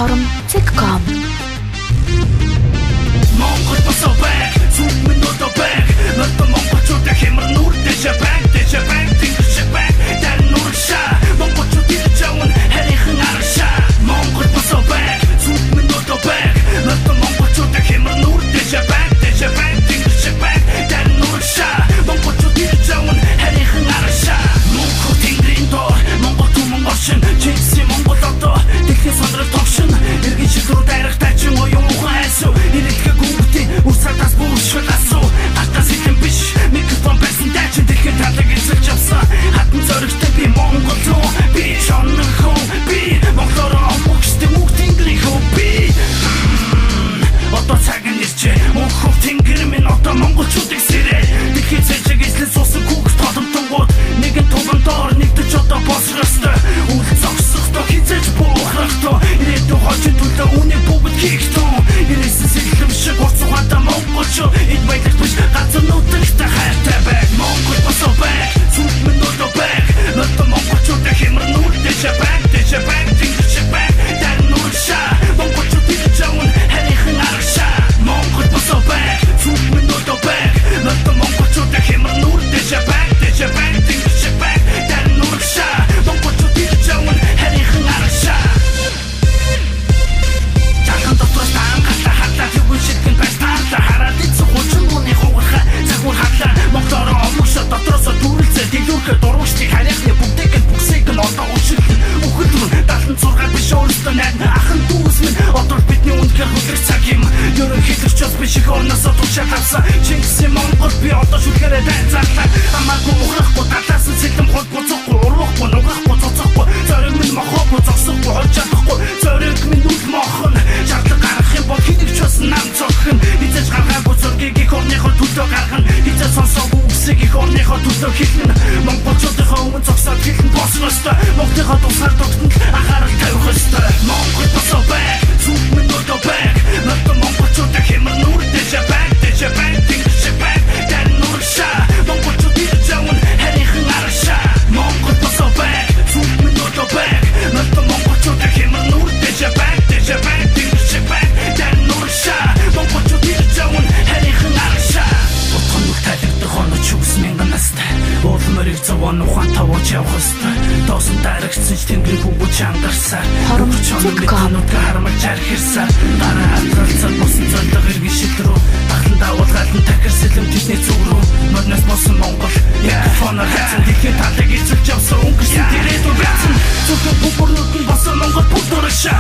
Forum.com Монгол босоо байг, зүг минь одоо байг. Надад монголчуудын хямар нүр дэжэ байг, тэнгэр шиг байг. Дар нүр шаа, монголчууд ирж явна харийнхан аршаа. Монгол босоо байг, зүг минь одоо байг. Надад монголчуудын хямар нүр дэжэ байг, тэнгэр шиг байг. Дар нүр шаа, монголчууд ирж явна харийнхан аршаа. Монгол тэнгэрийн доор, монгол түмэн оршин. Чингисийн монгол одоо дэлхийн сандрал тогшин. Иргэн шилрүү дайрахтай чин оюун ухаан айсуу. Ирэлтгэ гүнгтийн үрсадаас бүршил асуу. Атас ихэн биш, микрофон байсан дайчин дэлхийн талыг эзэлж явсан. Хатан зоригтой би монгол руу, би чонн хөө, би монголоор омогчтой мөнх тэнгэрийн хөө би. Одоо цаг нь ирчээ, мөнх тэнгэр минь одоо монголчуудыг сэрээ. Дэлхийн цэжиг эзлэн суусан хүүхд толомтонгууд нэгэн тулан доор нэгдэж одоо босрох ёстой. Үл зогсохдоо хизээж буухрахтоо ирээдүйн хожид төлөө үнийг бүгд хийхтөө. Ирээсэн сэлэм шиг урт ухаантай монголчууд эд баялаг биш газар нутагтай хайртай байг. Монгол босоо байг, зүг минь одоо байг. Надад монголчуудын хямар нүр дэжэ байг, тэнгэр шиг байг. Дар нүр шаа, монголчууд ирж явна харийнхан аршаа. Монгол босоо байг, зүг минь одоо байг. Надад монголчуудын хямар нүр дэжэ байг, тэнгэр шиг байг. Дар нүр шаа, монголчууд ирж явна харийнхан аршаа. Чахан дотроос таан гата хатаа тэгвэл шитгэн байстаалаа. Хараад эцэг хүчин мууны хугархаа цагуур хатлаа. Монголоор омогшоо дотроосоо дүрлцээ дэлгүүрхэ дургуучдыг харийнхны бүгдийг нь бүсийг нь одоо ушиглан. Үхэл мөн 76 биш өөрөөсөө найдна ахын дүүс минь одоо бидний үнэхээр хөдлөх цаг юм. Ерөнхийлөгч бас биш их орноосоо тушаал авсан. Чингисийн монгол би одоо шүлхээрээ дайцаалаа. Амаагүй ухрахгүй талаас нь сэлэм хол буцахгүй уруухгүй нугахгүй цоцохгүй. Зориг минь мохоогүй зогсохгүй хол чадахгүй. Зориг минь үл мохон шаардлага гарах юм бол хэдийч бас нам цогхон. Хизээж гаргаагүй зургийг их орныхоо төлөө гаргана. Хизээж сонсоогүй үгсийг их орныхоо төлөө хэлнэ. Монголчуудынхаа өмнө зогсоод хэлэн босох ёстой. Монголынхаа тусгаар тогтнол анхаарал тавих ёстой. Монгол босоо байг, зүг минь одоо байг. Надад монголчуудын хямар нүр дэжэ байг, тэнгэр шиг байг. Дар нүр шаа, монголчууд ирж явна харийнхан аршаа. Монгол босоо байг, зүг минь одоо байг. Надад монголчуудын хямар нүр дэжэ байг, тэнгэр шиг байг. Дар нүр шаа, монголчууд ирж явна харийнхан аршаа. Утганы талигдах оноо чүс мянган настай. Уулмэрийг зовон ухаан тавууч явах ёстой. Доосон дарагцсан ч тэнгэрийн бүгд чангарсаа. Forum.com харамж архирсаа. Дараа хатралцал босон золдог иргэн шилрүү. Ахлан давуулгаалн тахир сэлэм тэдний зүг рүү. Морноос босон монгол микрофоноор хайцсан дэлхийн талыг эзэлж явсан өнгөрсөн ирээдүйн байсан. Зөвхөн бүгд босон монгол бүгд урагшаа.